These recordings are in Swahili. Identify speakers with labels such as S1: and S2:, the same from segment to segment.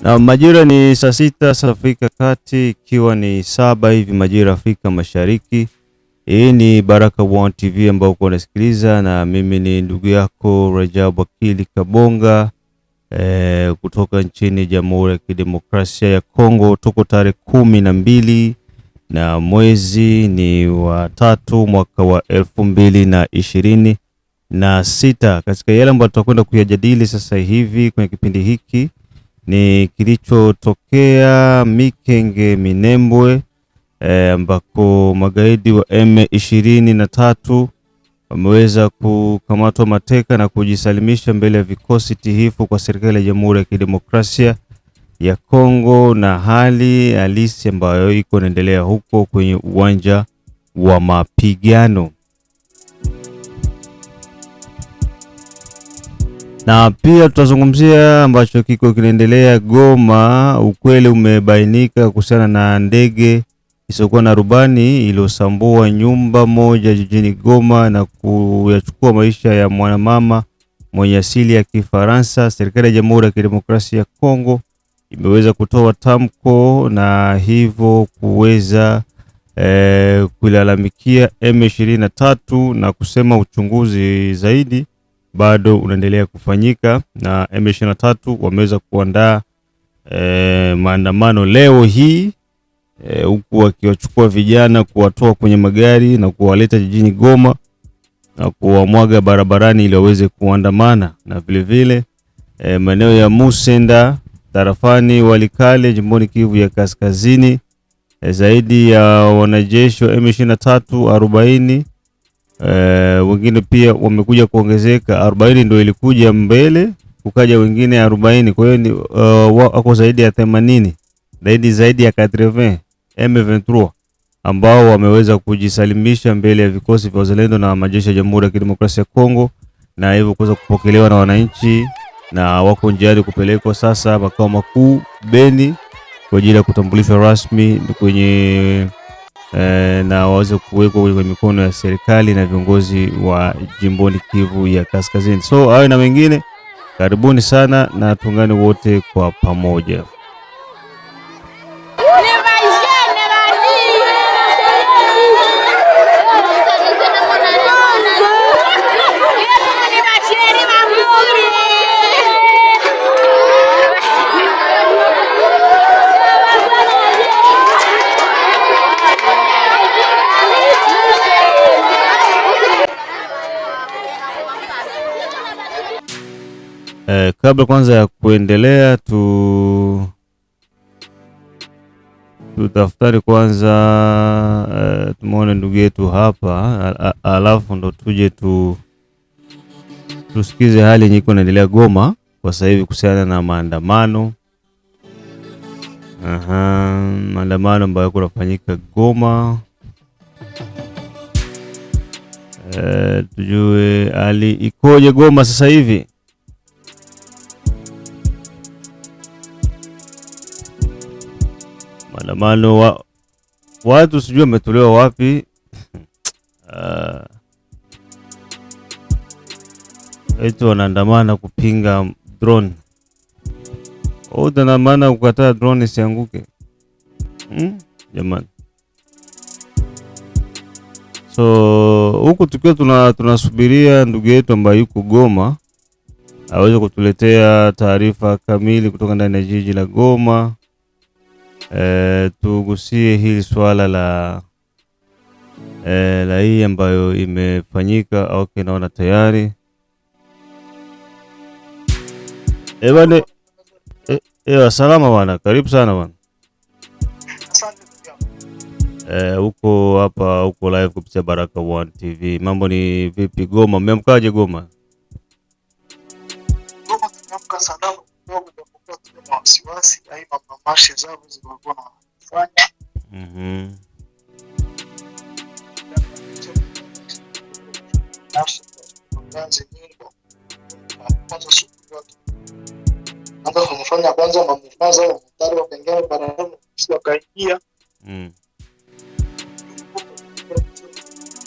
S1: Na majira ni saa sita saa Afrika Kati, ikiwa ni saba hivi majira Afrika Mashariki. Hii ni Baraka1 TV ambao uko unasikiliza, na mimi ni ndugu yako Rajab Akili Kabonga kutoka nchini Jamhuri ya Kidemokrasia ya Kongo. Tuko tarehe 12 na mwezi ni wa 3 mwaka wa 2026. Katika yale ambayo tutakwenda kuyajadili sasa hivi kwenye kipindi hiki ni kilichotokea Mikenge Minembwe, ambako magaidi wa M23 wameweza kukamatwa mateka na kujisalimisha mbele ya vikosi tihifu kwa serikali ya Jamhuri ya Kidemokrasia ya Kongo, na hali halisi ambayo iko inaendelea huko kwenye uwanja wa mapigano. Na pia tutazungumzia ambacho kiko kinaendelea Goma. Ukweli umebainika kuhusiana na ndege isiyokuwa na rubani iliyosambua nyumba moja jijini Goma na kuyachukua maisha ya mwanamama mwenye asili ya Kifaransa. Serikali ya Jamhuri ya Kidemokrasia ya Kongo imeweza kutoa tamko na hivyo kuweza kulalamikia M23 na kusema uchunguzi zaidi bado unaendelea kufanyika, na M23 wameweza kuandaa maandamano leo hii huku wakiwachukua vijana, kuwatoa kwenye magari na kuwaleta jijini Goma na kuwamwaga barabarani ili waweze kuandamana. Na vile vile maeneo ya Musenda tarafani Walikale jimboni Kivu ya Kaskazini, zaidi ya wanajeshi wa M23 40, wengine pia wamekuja kuongezeka. 40 ndio ilikuja mbele, kukaja wengine 40. Kwa hiyo wako zaidi ya 80, zaidi ya 80 M23 ambao wameweza kujisalimisha mbele ya vikosi vya uzalendo na majeshi ya Jamhuri ya Kidemokrasia ya Kongo, na hivyo kuweza kupokelewa na wananchi, na wako njiani kupelekwa sasa makao makuu Beni kwa ajili ya kutambulishwa rasmi kwenye na waweze kuwekwa kwenye mikono ya serikali na viongozi wa jimboni Kivu ya Kaskazini. So hayo na mengine, karibuni sana na tuungane wote kwa pamoja. Kabla kwanza ya kuendelea tutafutari kwanza, tumuone ndugu yetu hapa, alafu ndo tuje tusikize hali yenye iko inaendelea Goma kwa sasa hivi kuhusiana na maandamano. Maandamano ambayo kunafanyika Goma. Tujue hali ikoje Goma sasa hivi. Maandamano watu sijui wametolewa wapi. Eti wanaandamana kupinga drone. Wanaandamana kukataa drone isianguke. Jamani. So huku tukiwa tunasubiria ndugu yetu ambaye yuko Goma aweze kutuletea taarifa kamili kutoka ndani ya jiji la Goma. Tugusie hili swala la hii ambayo imefanyika. Okay, naona tayari. Bwana salama bwana, karibu sana bwana. Huko hapa huko live kupitia Baraka1 TV. Mambo ni vipi Goma? Mmemkaje Goma?
S2: Goma tumeamka salama kidogo, japokuwa tuna wasiwasi aina mamashi zao zinakuwa wanafanya. Wanafanya kwanza mamufaza wa mtari wa pengine barabara sio kaingia.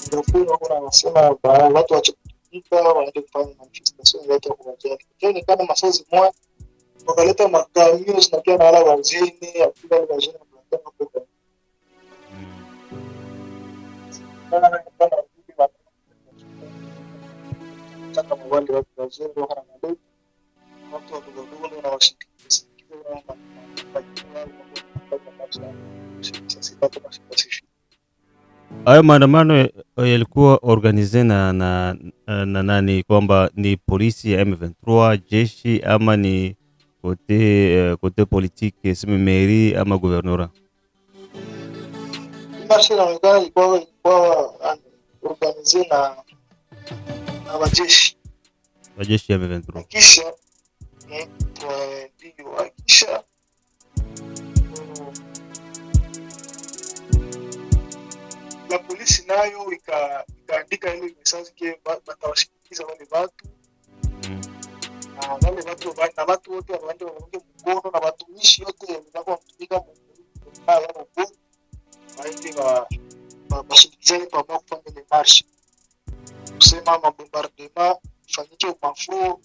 S2: Ndio kuna wanasema watu wacha kupika waende kufanya manifestation yote kwa ajili. Ni kama masozi moja wakaleta makamio zinakia na wala wazini akila wale wazini wanataka kutoka kana taka wale watu wazini wana ndio watu wadogo na washikizi
S1: Hayo maandamano yalikuwa organize na nani, kwamba ni polisi ya M23, jeshi, ama ni kote politique, sema mairie ama gouvernorat?
S2: marche inaonekana ilikuwa organize na wajeshi
S1: Ya M23.
S2: kisha ndio kisha la polisi nayo ikaandika ile message ke batawashikiza wale watu na wale watu na watu wote waende waunge mkono na watumishi wote wanaotumika mkono waende washirikishane pamoja kufanya ile march, kusema mabombardement ifanyike mafro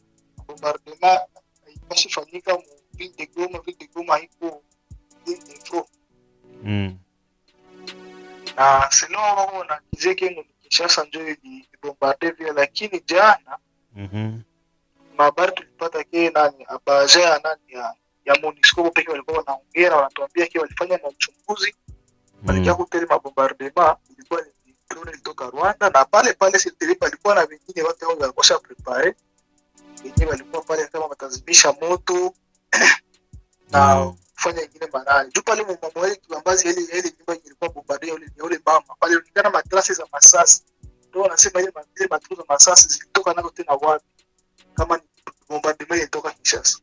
S2: bombardement haipasifanyika mu ville de Goma haiko ville de Fro na selo na kizeke mu Kinshasa ndio ilibombarde vile, lakini jana habari tulipata ke nani abaje nani ya MONUSCO pekee walikuwa wanaongea, wanatuambia ke walifanya na uchunguzi walikia kuteli mabombardement ilikuwa ni drone ilitoka Rwanda, na pale sisi palikuwa na wengine watu wao walikuwa prepare wengine walikuwa pale kama watazimisha moto na kufanya ingine banani juu pale mambo yale kibambazi ile nyumba ilikuwa bombardia ile mama pale ulikana matrasi za masasi, ndio wanasema ile matrasi za masasi zilitoka nako tena wapi kama ni bombardement ilitoka Kinshasa.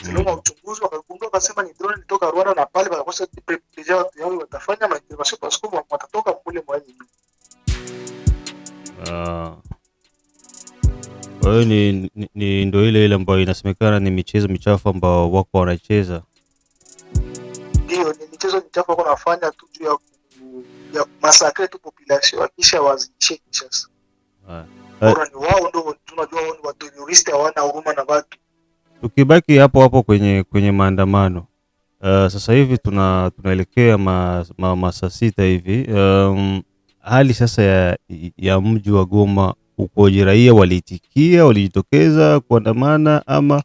S2: Sio uchunguzi wakagundua wakasema ni drone ilitoka Rwanda, na pale wakakosa deja watu yao watafanya maintervention kwa sababu watatoka kule mwenye.
S1: Kwa hiyo ni ndio ile ambayo inasemekana ni michezo michafu ambao wako wanacheza.
S2: Ndio ni michezo michafu wako wanafanya tu juu ya masakre tu population kisha wazidishe Kinshasa. Bora ni wao ndio tunajua wao ni watu terrorist, hawana huruma na watu.
S1: Tukibaki hapo kwenye maandamano, sasa hivi tunaelekea saa sita hivi. Hali sasa ya mji wa Goma ukoje? Raia waliitikia, walijitokeza kuandamana, ama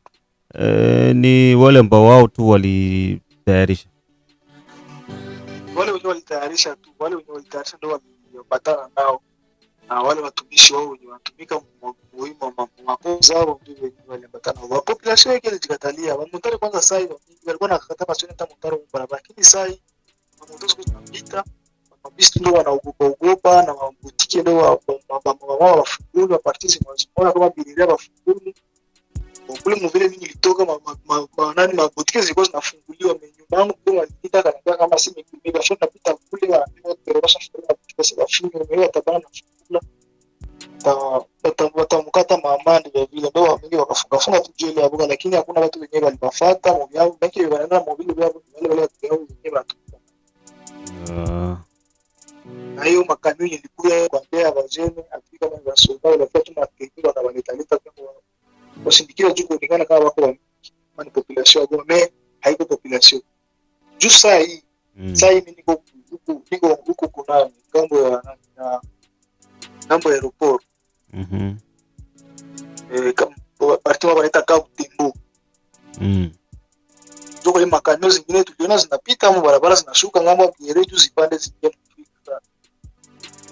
S1: ni wale ambao wao tu walitayarisha?
S2: Wale wenyewe walitayarisha tu, wale wenyewe walitayarisha ndio waliopatana nao, na wale watumishi wao wenyewe wanatumika muhimu mapo zao ndio walipatana nao. Population yake ilijikatalia wamotari kwanza, sai walikuwa nakata masoni hata motari barabara, lakini sai wamotozi kunapita mabisi ndio wanaogopa na mabutiki ndio wao wafunguli wa partisi mwanzo kama biliria wafunguli kule mvile. Mimi nilitoka nani mabutiki zilikuwa zinafunguliwa, nyumbangu kwa walipita kama si mimi shona pita kule wa terorasha shona kwa sababu fungu tabana na watamkata maamani vile vile ndio wamengi wakafunga tu jeli ya boga, lakini hakuna watu wenyewe walibafuata mmoja wao baki wanaenda mobile wao wale watu wenyewe watu. Na hiyo makanuni ilikuwa kuambia wazeni Afrika na wasoda wale watu matekino na walitalita kwa wasindikiwa juu kulingana kama wako wa population ya Goma haiko population juu sai mimi niko huko kuna ngambo ya aeroport kama parti wanaita Kautimbo ndio kwa makanuni zingine tuliona zinapita mu barabara zinashuka ngambo ya Kireju zipande zingine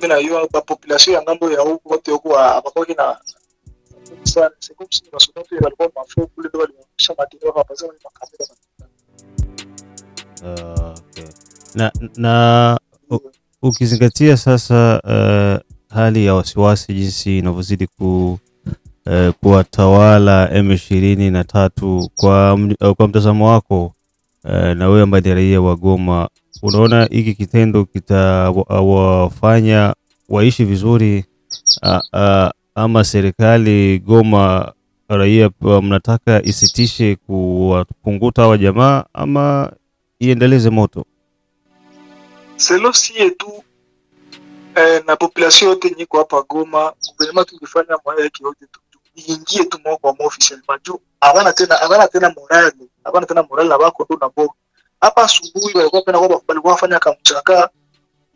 S2: na hiyo population ya ngambo ya huko wote huko hapo na sana sekunde si wasuka tu walikuwa mafu kule ndio walisha matiro hapa sasa ni makamera.
S1: Okay. Na ukizingatia sasa hali ya wasiwasi jinsi inavyozidi kuwatawala M23 kwa mtazamo wako, na wewe ambaye ni raia wa Goma, unaona hiki kitendo kitawafanya waishi vizuri, ama serikali Goma raia mnataka isitishe kuwapunguta hawa jamaa ama iendeleze moto?
S2: Selo si tu na population yote nyiko hapa Goma, gouvernement tulifanya moyo yake yote iingie tu mwako wa official maju havana tena morale na bako ndo na boga hapa. Asubuhi walikuwa pena kwamba walikuwa wafanya kamchaka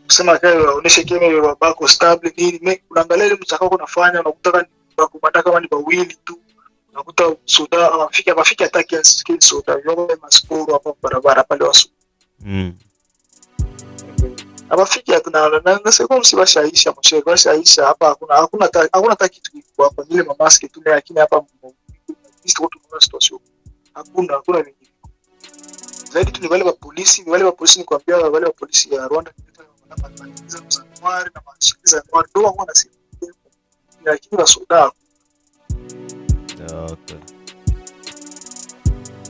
S2: kusema kae waoneshe keme bako stable nini, mimi unaangalia ile mchaka uko unafanya unakuta bakumata kama ni bawili tu, unakuta soda afika hata kiasi soda yao masporo hapo barabara pale wasu abafiki na seko msibashaisha mshe bashaisha hapa. Hakuna kitu kwa ile mamaski tu, lakini hapa sisi watu tuna situation hakuna vingi zaidi tu. Ni wale wa polisi ni kuambia wale wa polisi ya Rwanda wanamaliza Januari na mashiriza Januari ndio wao na sisi, lakini wa soda
S1: okay,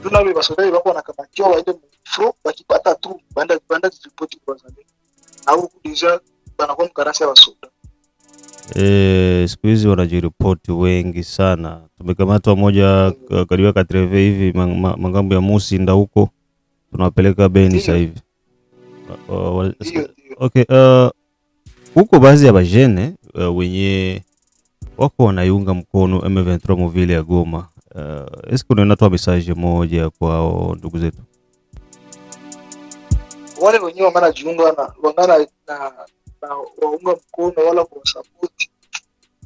S2: tunawe basoda wako wanakamatiwa waende mfro wakipata tu banda ripoti kwa zani au kudija banakuwa mkarasa wa soda.
S1: Siku hizi wanajiripoti wengi sana. Tumekamatwa moja karibu katreve hivi mangambo ya Musinda huko, tunawapeleka Beni sasa hivi. Okay, huko baadhi ya bajene wenye wako wanaiunga mkono M23 mvile ya Goma. Eske unaona tu message moja kwa ndugu zetu
S2: wale wenyewe wanajiunga na waunga mkono wala kwa support,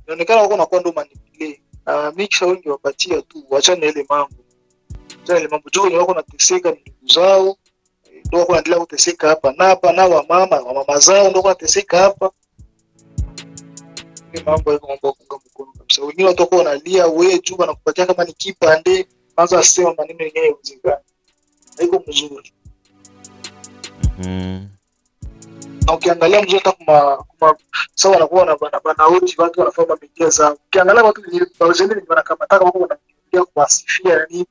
S2: inaonekana wako nakuwa ndo manipulate na mixha wengi wapatia tu, waachane ile mambo juu wako nateseka, ndugu zao ndio wako wanaendelea kuteseka hapa na wa mama zao ndio wanateseka hapa. Ni mambo yako mambo kuunga mkono kabisa. Wengine watu wako wanalia wewe tu wanakupatia kama ni kipande, kwanza asema maneno yenyewe uzingani haiko mzuri. Na ukiangalia mzuri hata kuma sawa wanakuwa na banaoti watu wanafanya media zao. Ukiangalia watu wenye wazeni wanakamata wako wanapigia kuwasifia yani,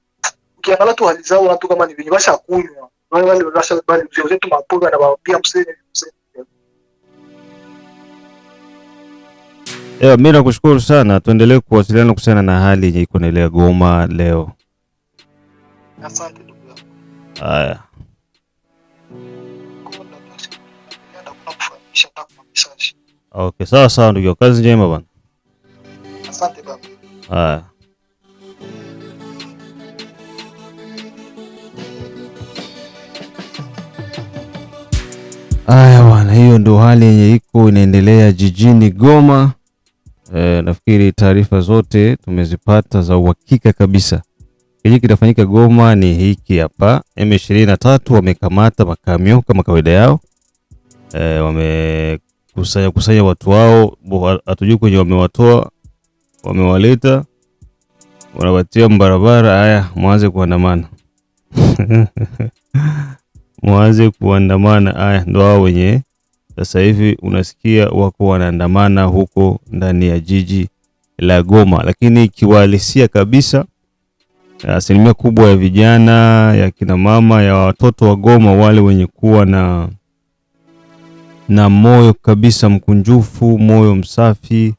S2: ukiangalia tu hali zao watu kama ni wenye basha kunywa wale wanasha bali mzee tu mapoga na waambia mseni.
S1: Mimi nakushukuru sana, tuendelee kuwasiliana kuhusiana na hali yenye iko inaendelea Goma leo.
S2: Asante ndugu yangu.
S1: Haya. Okay, sawa ndugu, kazi njema bwana.
S2: Asante baba.
S1: Haya. Haya bwana, hiyo ndio hali yenye iko inaendelea jijini Goma. Nafikiri taarifa zote tumezipata za uhakika kabisa. Kile kinafanyika Goma ni hiki hapa. M23 wamekamata makamio kama kawaida yao. Wamekusanya watu wao, hatujui kwenye wamewatoa, wamewaleta, wanawatia mbarabara. Haya, mwanze kuandamana. Mwanze kuandamana. Haya, ndio wao wenye sasa hivi unasikia wako wanaandamana huko ndani ya jiji la Goma, lakini kiwalisia kabisa asilimia kubwa ya vijana, ya kina mama, ya watoto wa Goma, wale wenye kuwa na moyo kabisa mkunjufu, moyo msafi,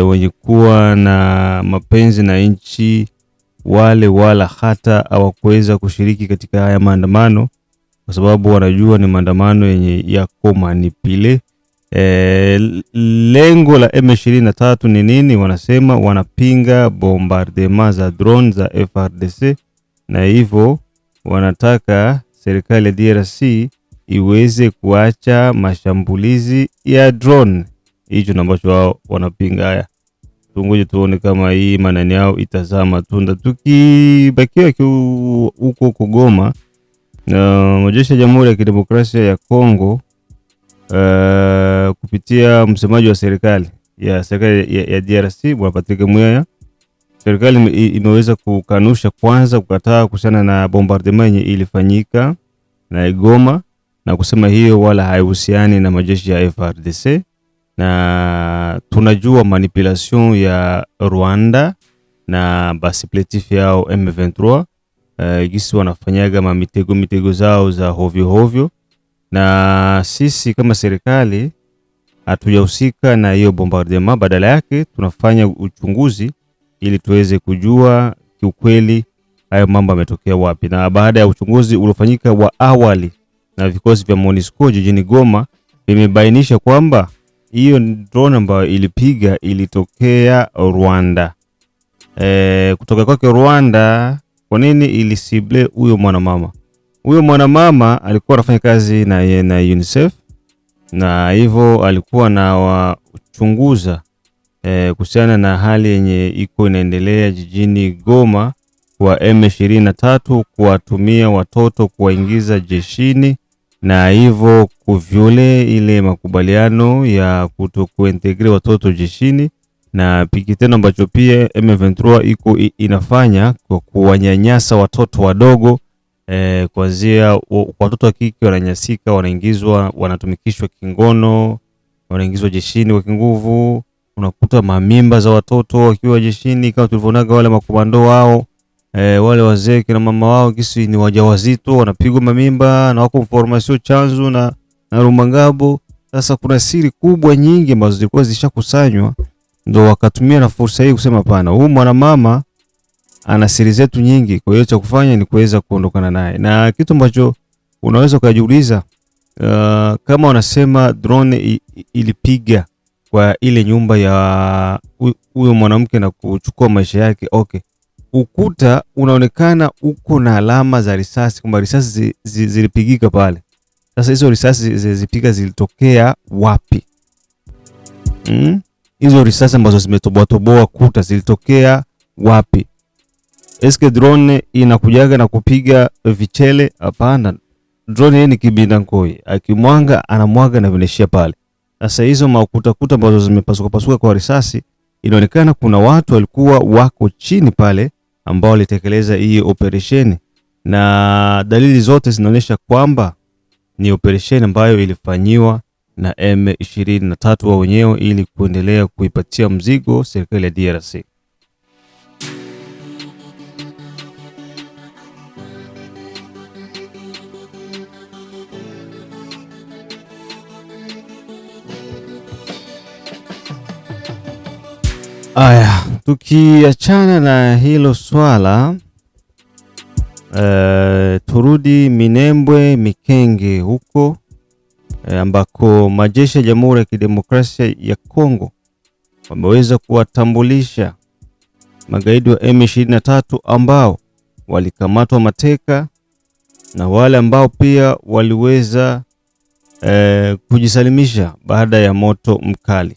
S1: wenye kuwa na mapenzi na nchi, wale wala hata hawakuweza kushiriki katika haya maandamano kwa sababu wanajua ni maandamano yenye yako manipile. Lengo la M23 ni nini? Wanasema wanapinga bombardement za drone za FARDC, na hivyo wanataka serikali ya DRC iweze kuacha mashambulizi ya drone. Hicho ambacho wao wanapinga. Haya, tungoje tuone kama hii manani yao itazama tunda. Tukibakia huko Goma, majeshi ya Jamhuri ya Kidemokrasia ya Kongo kupitia msemaji wa serikali ya DRC Bwana Patrick Muyaya, serikali imeweza kukanusha, kwanza kukataa kuhusiana na bombardement yenye ilifanyika na Goma, na kusema hiyo wala haihusiani na majeshi ya FARDC, na tunajua manipulation ya Rwanda na basi pletif yao M23 gisi wanafanyaga mitego zao za hovyo, na sisi kama serikali hatujahusika na hiyo bombardement. Badala yake tunafanya uchunguzi ili tuweze kujua kiukweli hayo mambo yametokea wapi, na baada ya uchunguzi uliofanyika wa awali na vikosi vya MONUSCO jijini Goma vimebainisha kwamba hiyo drone ambayo ilipiga ilitokea Rwanda. kutoka kwake Rwanda. Kwa nini ilisible huyo mwanamama? Huyo mwanamama alikuwa anafanya kazi na UNICEF, na hivyo alikuwa na wachunguza kuhusiana na hali yenye iko inaendelea jijini Goma kwa M23 kuwatumia watoto kuwaingiza jeshini, na hivyo kuviole ile makubaliano ya kutokuintegre watoto jeshini, na kitendo ambacho pia M23 iko inafanya kwa kuwanyanyasa watoto wadogo. Kuanzia watoto wa kike wananyasika, wanaingizwa, wanatumikishwa kingono, wanaingizwa jeshini kwa nguvu. Unakuta mamimba za watoto wakiwa jeshini, kama tulivyonaga wale makomando wao, wale wazee kina mama wao kisi ni wajawazito, wanapigwa mamimba na wako formation chanzo na Rumangabo. Sasa kuna siri kubwa nyingi ambazo zilikuwa zishakusanywa, ndio wakatumia na fursa hii kusema pana, huyu mwanamama ana siri zetu nyingi, kwa hiyo cha kufanya ni kuweza kuondokana naye. Na kitu ambacho unaweza kujiuliza, kama wanasema drone ilipiga kwa ile nyumba ya huyo mwanamke na kuchukua maisha yake, okay, ukuta unaonekana uko na alama za risasi, kwamba risasi zilipigika pale. Sasa hizo risasi zilipiga zilitokea wapi? Hizo risasi ambazo zimetoboa kuta zilitokea wapi? Eske drone inakujaga na kupiga vichele? Hapana, drone ni kibinda nkoi, akimwanga anamwaga na vineshia pale. Sasa hizo makuta ambazo zimepasuka kwa risasi, inaonekana kuna watu walikuwa wako chini pale ambao walitekeleza hii operation, na dalili zote zinaonyesha kwamba ni operation ambayo ilifanywa na M23 wao wenyewe ili kuendelea kuipatia mzigo serikali ya DRC. Aya, tukiachana na hilo swala, turudi Minembwe Mikenge huko, ambako majeshi ya Jamhuri ya Kidemokrasia ya Kongo wameweza kuwatambulisha magaidi wa M23 ambao walikamatwa mateka na wale ambao pia waliweza kujisalimisha baada ya moto mkali.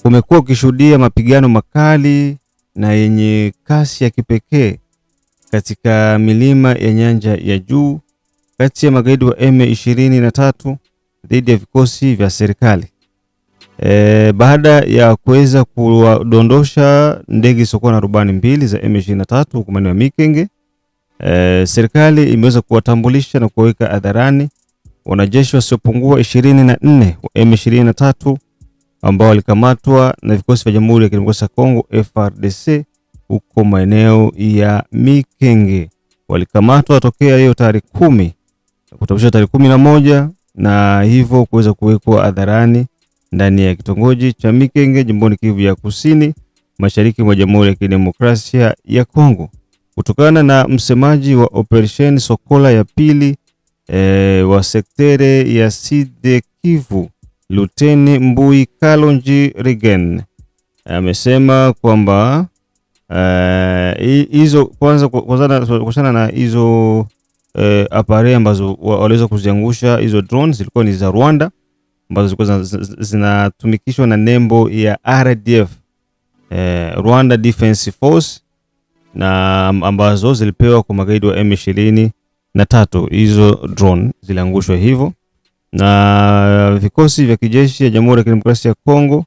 S1: Kumekuwa ukishuhudia mapigano makali na yenye kasi ya kipekee katika milima ya nyanja ya juu kati ya magaidi wa M23 dhidi ya vikosi vya serikali. Baada ya kuweza kuwadondosha ndege zisizokuwa na rubani mbili za M23 huko maeneo ya Mikenge, serikali imeweza kuwatambulisha na kuweka hadharani wanajeshi wasiopungua 24 wa M23 ambao walikamatwa na vikosi vya Jamhuri ya Kidemokrasia ya Kongo FARDC huko maeneo ya Mikenge. Walikamatwa tokea hiyo tarehe 10 kutamisha tarehe 11, na hivyo kuweza kuwekwa hadharani ndani ya kitongoji cha Mikenge jimboni Kivu ya Kusini mashariki mwa Jamhuri ya Kidemokrasia ya Kongo. Kutokana na msemaji wa Operation Sokola ya pili wa sektere ya Sud Kivu, Luteni Mbui Kalonji Regen amesema kwamba hizo kwanza na hizo apare ambazo waliweza kuziangusha, hizo drones zilikuwa ni za Rwanda ambazo zilikuwa zinatumikishwa na nembo ya RDF, Rwanda Defense Force, na ambazo zilipewa kwa magaidi wa M23. Hizo drone ziliangushwa hivyo, na vikosi vya kijeshi ya Jamhuri ya Kidemokrasia ya Kongo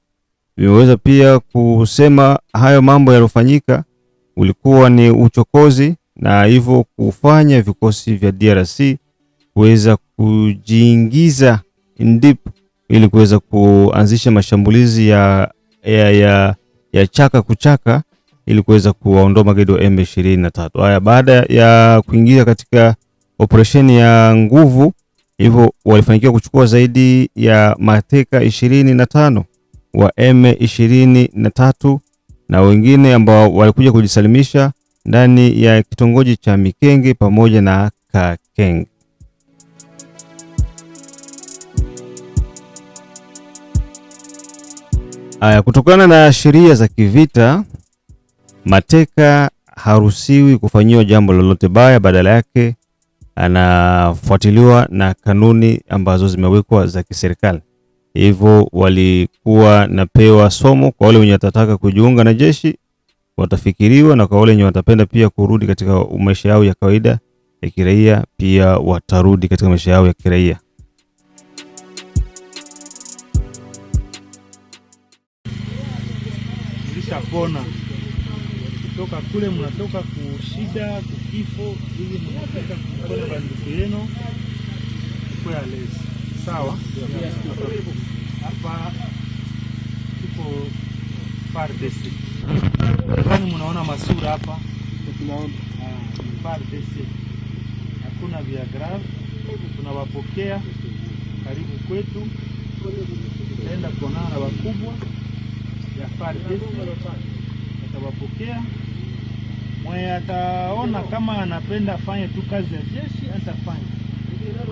S1: vimeweza pia kusema hayo mambo yaliyofanyika ulikuwa ni uchokozi, na hivyo kufanya vikosi vya DRC kuweza kujiingiza deep ili kuweza kuanzisha mashambulizi ya chaka kuchaka ili kuweza kuwaondoa magaidi wa M23. Haya, baada ya kuingia katika operesheni ya nguvu, hivyo walifanikiwa kuchukua zaidi ya mateka 25 wa M23 na wengine ambao walikuja kujisalimisha ndani ya kitongoji cha Mikenge pamoja na Kakenge. Kutokana na sheria za kivita, mateka haruhusiwi kufanyiwa jambo lolote baya, badala yake anafuatiliwa na kanuni ambazo zimewekwa za kiserikali. Hivyo walikuwa napewa somo kwa wale wenye watataka kujiunga na jeshi watafikiriwa, na kwa wale wenye watapenda pia kurudi katika maisha yao ya kawaida ya kiraia pia watarudi katika maisha yao ya kiraia.
S3: Nilishapona kutoka kule, mnatoka kushida kukifo, ili mnataka kupona bandugu yenu kwa lezi. Sawa? Hapa tuko FARDC. Kwani mnaona masura hapa? Tunaona FARDC. Hakuna vya grave. Tunawapokea karibu kwetu. Tutaenda kuonana na wakubwa ya FARDC. Atawapokea. Mwenye ataona kama anapenda afanye tu kazi ya jeshi atafanya.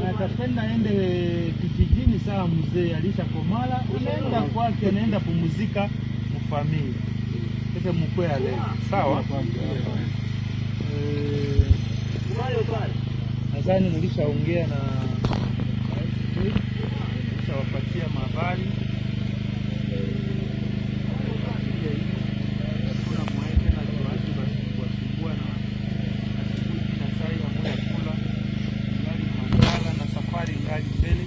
S3: Atapenda ende kijijini, sawa, mzee alishakomala, anaenda kwake, anaenda pumzika mfamilia. Sasa mkwe leo. Sawa? Nadhani nilishaongea na nilishawapatia habari. Kuna mwaike na watu wasikuwa na asubuhi na saa ya moja kula ngali mandala na safari ngali mbele.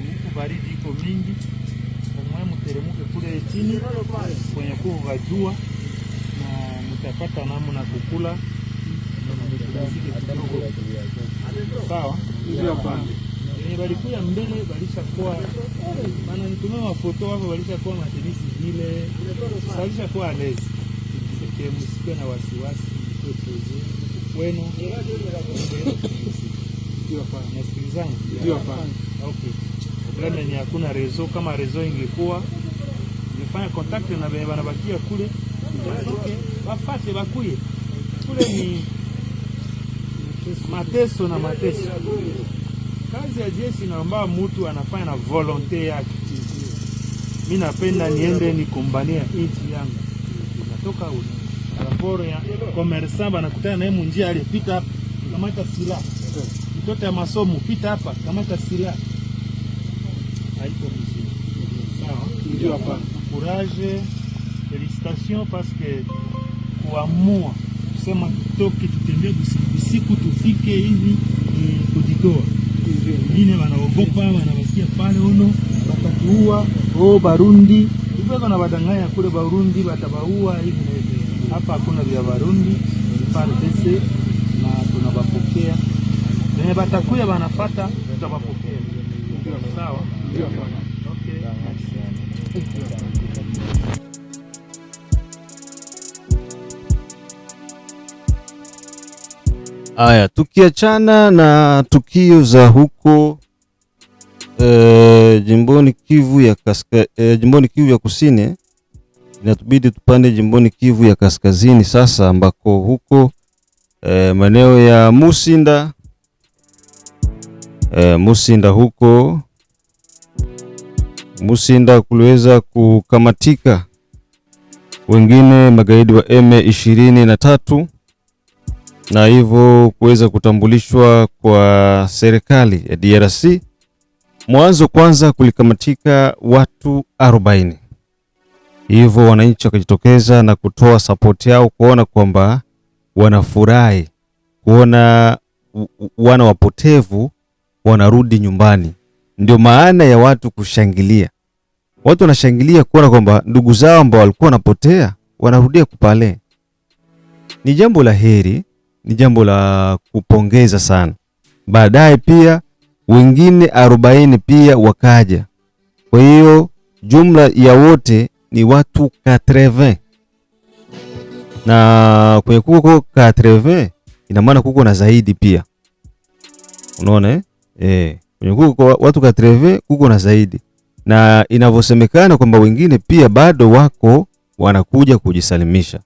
S3: Huku baridi iko mingi. Mwe mteremuke kule chini kwenye kuva jua na mtapata namna kukula. Sawa? Walikuwa mbele walishakuwa maana nitumia mafoto hapo, walishakuwa matenisi vile, walishakuwa lezi. Msikuwe na wasiwasi wenu. Nasikilizana? Okay. Probleme ni hakuna rezo. Kama rezo ingekuwa nifanya contact na bene banabakia kule, wafate bakuye kule. Ni mateso na mateso. Kazi ya jeshi naomba mtu anafanya na volonte yake. Mimi napenda niende nikombania nchi yangu. Natoka raporo ya commerçant banakutana naye munjia alipita hapa, kamata silaha. Mtoto ya masomo pita hapa, kamata silaha. Haiko mzuri. Sawa? Ndio hapa. Courage, félicitations parce que kuamua kusema tutoke tutembee usiku tufike hivi ni kujitoa. Wengine wanaogopa, wanawasikia pale ono watatuua, Barundi. Hivyo wanabadanganya kule Barundi watabaua hivi na hivi. Hapa hakuna vya Barundi, ni FARDC na tunawapokea. Wenye batakuya wanafuata tutawapokea. Sawa? Ndio. Okay.
S1: Aya, tukiachana na tukio za huko jimboni Kivu ya Kusini, inatubidi tupande jimboni Kivu ya Kaskazini sasa, ambako huko maeneo ya Musinda kuliweza kukamatika wengine magaidi wa M23 na hivyo kuweza kutambulishwa kwa serikali ya DRC. Mwanzo kwanza kulikamatika watu 40. Hivyo wananchi wakajitokeza na kutoa support yao, kuona kwamba wanafurahi kuona wana wapotevu wanarudi nyumbani. Ndio maana ya watu kushangilia. Watu wanashangilia kuona kwamba ndugu zao ambao walikuwa wanapotea wanarudia kupale. Ni jambo la heri, ni jambo la kupongeza sana. Baadaye pia wengine 40 pia wakaja. Kwa hiyo jumla ya wote ni watu 80. Na kwenye kuko 80 ina maana kuko na zaidi pia. Unaona kwenye kuko watu 80 kuko na zaidi. Na inavyosemekana kwamba wengine pia bado wako wanakuja kujisalimisha.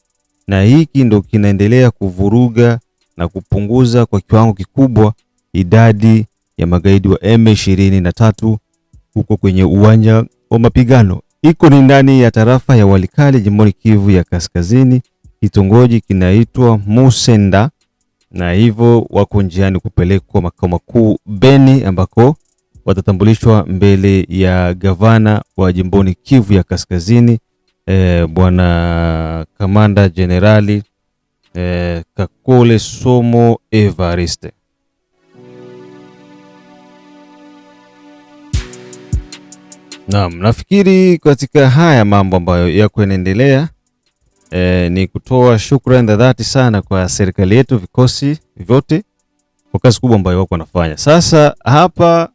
S1: Na hiki ndo kinaendelea kuvuruga na kupunguza kwa kiwango kikubwa idadi ya magaidi wa M23 huko kwenye uwanja wa mapigano. Iko ni ndani ya tarafa ya Walikale jimboni Kivu ya Kaskazini, kitongoji kinaitwa Musenda, na hivyo wako njiani kupelekwa makao makuu Beni, ambako watatambulishwa mbele ya gavana wa jimboni Kivu ya Kaskazini, bwana Kamanda Generali Kakule Somo Evariste. Naam, nafikiri katika haya mambo ambayo yako yanaendelea, ni kutoa shukrani za dhati sana kwa serikali yetu, vikosi vyote kwa kazi kubwa ambayo wako wanafanya. Sasa hapa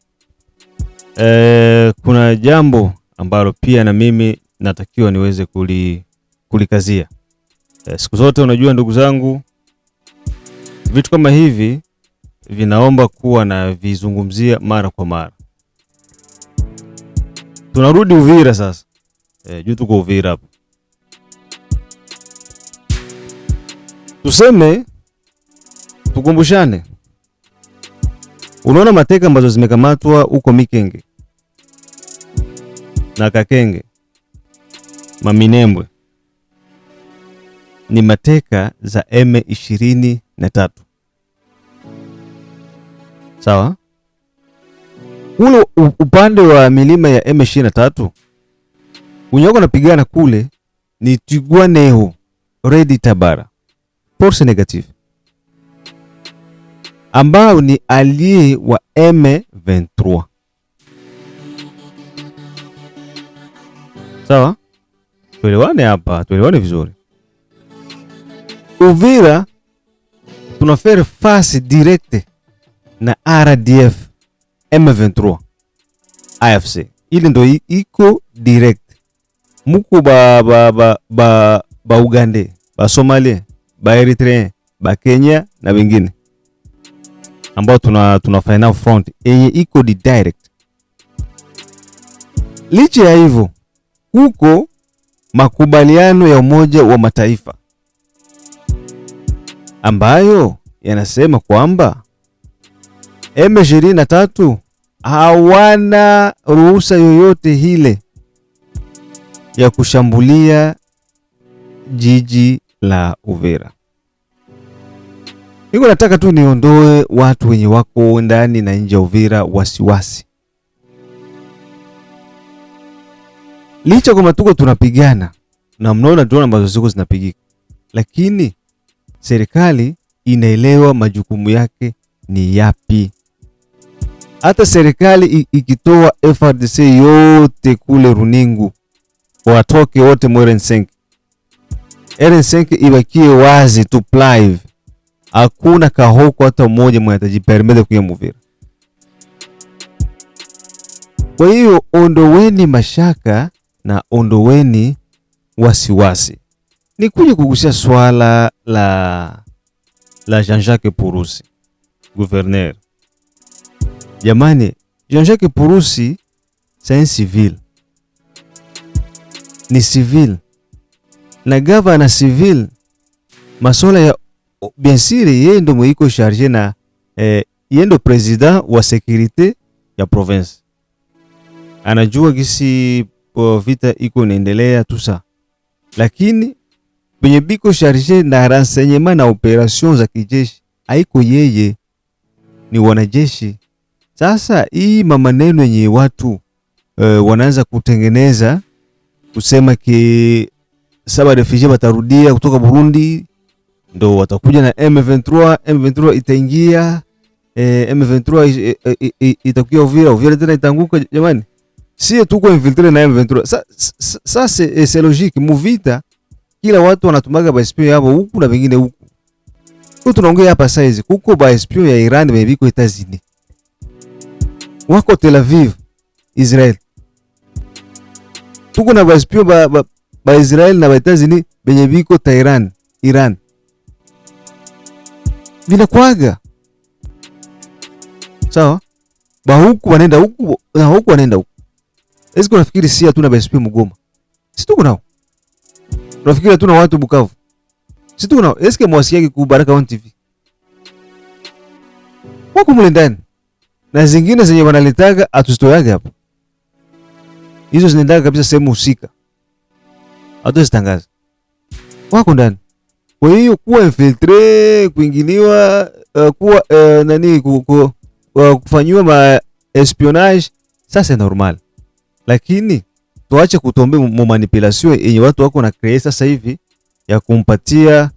S1: kuna jambo ambalo pia na mimi natakiwa niweze kulikazia. Siku zote unajua ndugu zangu, vitu kama hivi vinaomba kuwa na vizungumzia mara kwa mara. Tunarudi Uvira sasa. Juu tuko Uvira hapa. Tuseme, tukumbushane. Unaona mateka ambazo zimekamatwa huko Mikenge na Kakenge, Maminembwe, ni mateka za M23. Sawa? Ule upande wa milima ya M23 unyoko napigana kule ni Twirwaneho, Redi Tabara, force negative, ambao ni allié wa M23. Sawa? Tuelewane hapa, tuelewane vizuri. Uvira tunafere face directe na RDF M23 AFC. Ili ndo iko direct. Muku ba Ugande, ba Somalia, ba Eritrea, ba Kenya na wengine ambao tunafanya nao front yenye iko di direct. Licha ya hivyo, huko makubaliano ya Umoja wa Mataifa ambayo yanasema kwamba M23 hawana ruhusa yoyote hile ya kushambulia jiji la Uvira. Niko nataka tu niondoe watu wenye wako ndani na nje ya Uvira wasiwasi. Licha kwa tuko tunapigana na mnaona drone ambazo ziko zinapigika, lakini serikali inaelewa majukumu yake ni yapi. Hata serikali ikitoa FRDC yote kule Runingu, watoke wote RN5 ibakie wazi tu live, hakuna kahoko hata mmoja mwenye atajipermete kuya Uvira. Kwa hiyo ondoweni mashaka na ondoweni wasiwasi. Ni kuja kugusia swala la Jean-Jacques Purusi, gouverneur. Jamani, Jean-Jacques Purusi c'est un civil. Ni civil. Na gavana civil, masuala ya bien sûr yeye ndo mwiko chargé na yeye ndo president wa sécurité ya province. Anajua gisi vita iko inaendelea tusa. Lakini benye biko chargé na renseignement na opération za kijeshi haiko yeye, ni wanajeshi. Sasa hii maneno yenye watu wanaanza kutengeneza kusema ki saba refugee watarudia kutoka Burundi ndo watakuja na M23 itaingia, M23 itakuja Uvira tena itanguka. Jamani, si tuko infiltré na M23. Ça c'est logique. Muvita kila watu wanatumaga ba espion yao huku na wengine huku. Kwa tunaongea hapa saizi kuko ba espion ya Iran benye biko Etats-Unis, wako Tel Aviv, Israel. Tuko na ba espion ba Israel na ba Etats-Unis benye biko Tehran, Iran. Vinakwaga sawa, ba huku wanaenda huku na huku wanaenda huku. Esko nafikiri si hatuna ba espion Mugoma? Si tuko nao. Nafikiri hatuna watu Bukavu? Si tuko nao. Eske mwasiaki ku Baraka One TV? Wako mule ndani. Na zingine zenye wanaletaga atuzitoyaga hapo. Hizo zinaendaga kabisa sehemu husika. Hatuzitangaza. Wako ndani. Kwa hiyo kuwa infiltre, kuingiliwa, kuwa kufanywa ma espionage, sasa normal. Lakini tuache kutombe mu manipulation yenye watu wako na create sasa hivi ya kumpatia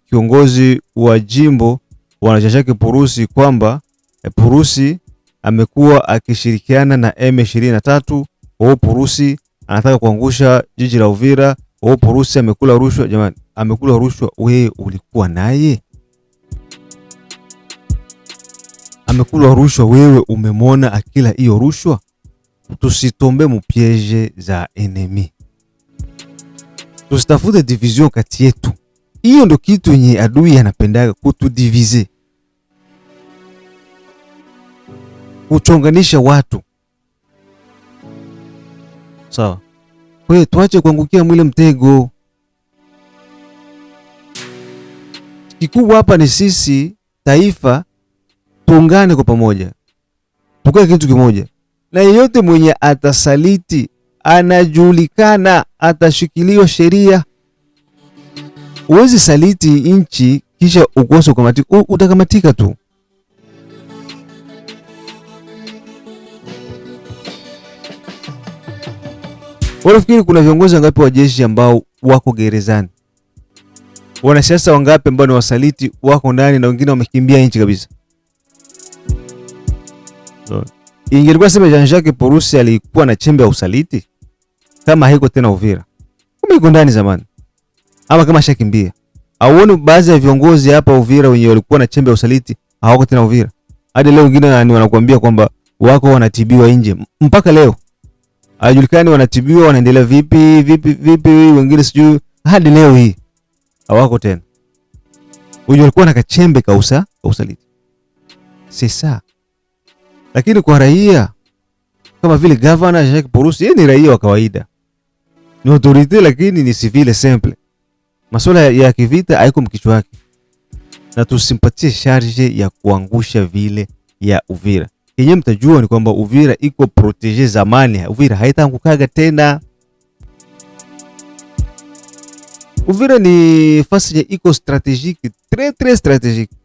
S1: kiongozi wa jimbo wanachashaki Purusi kwamba Purusi amekuwa akishirikiana na M23. Purusi anataka kuangusha jiji la Uvira. Purusi amekula rushwa. Jamani, amekula rushwa, wewe ulikuwa naye? Amekula rushwa, wewe umemwona akila hiyo rushwa? Tusitombe mupieje za enemy, tusitafute division kati yetu. Hiyo ndo kitu yenye adui anapendaga, kutudivize, kuchonganisha watu. Sawa? Kwa hiyo tuache kuangukia mwile mtego. Kikubwa hapa ni sisi taifa tuungane kwa pamoja, tukae kitu kimoja, na yeyote mwenye atasaliti anajulikana, atashikiliwa sheria. Uwezi saliti inchi kisha ukose ukamatika, utakamatika tu. Unafikiri kuna viongozi wangapi wa jeshi ambao wako gerezani? Wanasiasa wangapi ambao ni wasaliti wako ndani na wengine wamekimbia nchi kabisa? So, ingelikuwa sema Jean-Jacques Purusi alikuwa na chembe ya usaliti kama haiko tena Uvira, kama iko ndani zamani, ama kama shakimbia. Auone baadhi ya viongozi hapa Uvira wenye walikuwa na chembe ya usaliti hawako tena Uvira. Hadi leo wengine wanakuambia kwamba wako wanatibiwa nje mpaka leo. Hajulikani wanatibiwa wanaendelea vipi, wengine sijui hadi leo hii hawako tena. Wenye walikuwa na kachembe ka usaliti. Sasa lakini kwa raia kama vile governor Jacques Purusi, yeye ni raia wa kawaida, ni autorite, lakini ni civile simple. Masuala ya kivita haiko mkichwa wake, na tusimpatie charge ya kuangusha vile ya Uvira. Yenye mtajua ni kwamba Uvira iko protege zamani. Uvira haitaangukaga tena. Uvira ni fasi iko strategique, très strategique.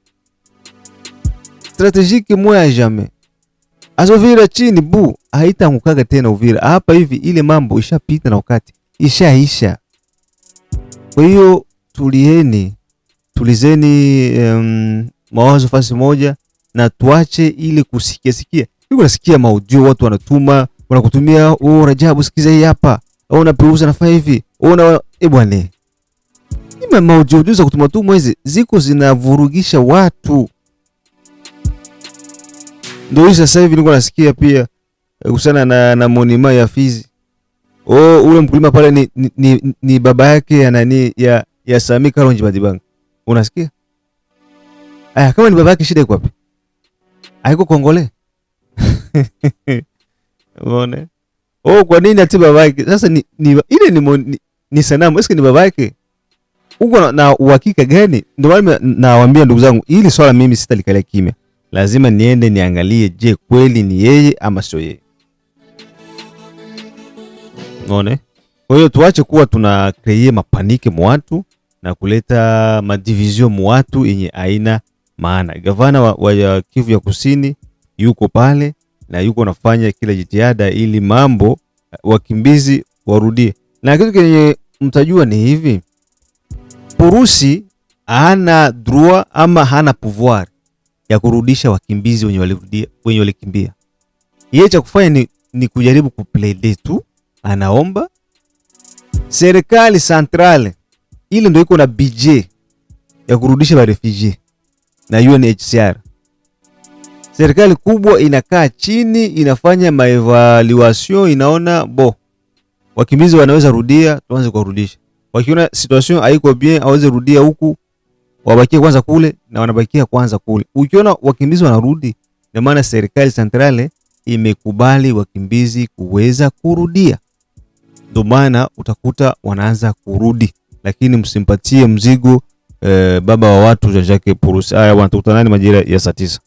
S1: Strategique moya jamais. Uvira chini bu haitaangukaga tena Uvira. Hapa hivi ile mambo ishapita na wakati ishaisha. Kwa hiyo tulizeni mawazo fasi moja na tuache ile kusikia. Niko nasikia maudio watu wanatuma, wanakutumia, Rajabu sikiza hii hapa. Na Purusi anafanya hivi. Bwana. Ima maudio za kutuma tu mwezi ziko zinavurugisha watu. Ndio sasa hivi niko nasikia pia kuhusiana na monima ya Fizi. Ule mkulima pale ni baba yake ya nani ya Sami Karonji Badibanga. Unasikia? Kama ni baba yake shida iko wapi? Haiko Kongole. Unaona? Kwa nini ati baba yake? Sasa ni sanamu, eske ni baba yake? Uko na uhakika gani? Ndio maana nawaambia ndugu zangu, hili swala mimi sitalikalia kimya. Lazima niende niangalie, je, kweli ni yeye ama sio yeye. Unaona? Kwa hiyo tuache kuwa tuna create mapanike mu watu na kuleta madivision mu watu yenye aina maana. Gavana wa Kivu ya Kusini yuko pale na yuko nafanya kila jitihada ili mambo wakimbizi warudie. Na kitu kenye mtajua ni hivi, Purusi hana droit ama hana pouvoir ya kurudisha wakimbizi wenye walikimbia. Yeye cha kufanya ni kujaribu kuplay tu, anaomba serikali centrale ile ndio iko na budget ya kurudisha wa refugee na UNHCR. Serikali kubwa inakaa chini, inafanya maevaluation, inaona wakimbizi wanaweza rudia, tuanze kuwarudisha. Wakiona situation haiko bien, hawezi rudia huku, wabakie kwanza kule, na wanabakia kwanza kule. Ukiona wakimbizi wanarudi, na maana serikali centrale imekubali wakimbizi kuweza kurudia. Ndio maana utakuta wanaanza kurudi, lakini msimpatie mzigo baba wa watu Jean-Jacques Purusi. Haya, wanatukutana majira ya saa 9.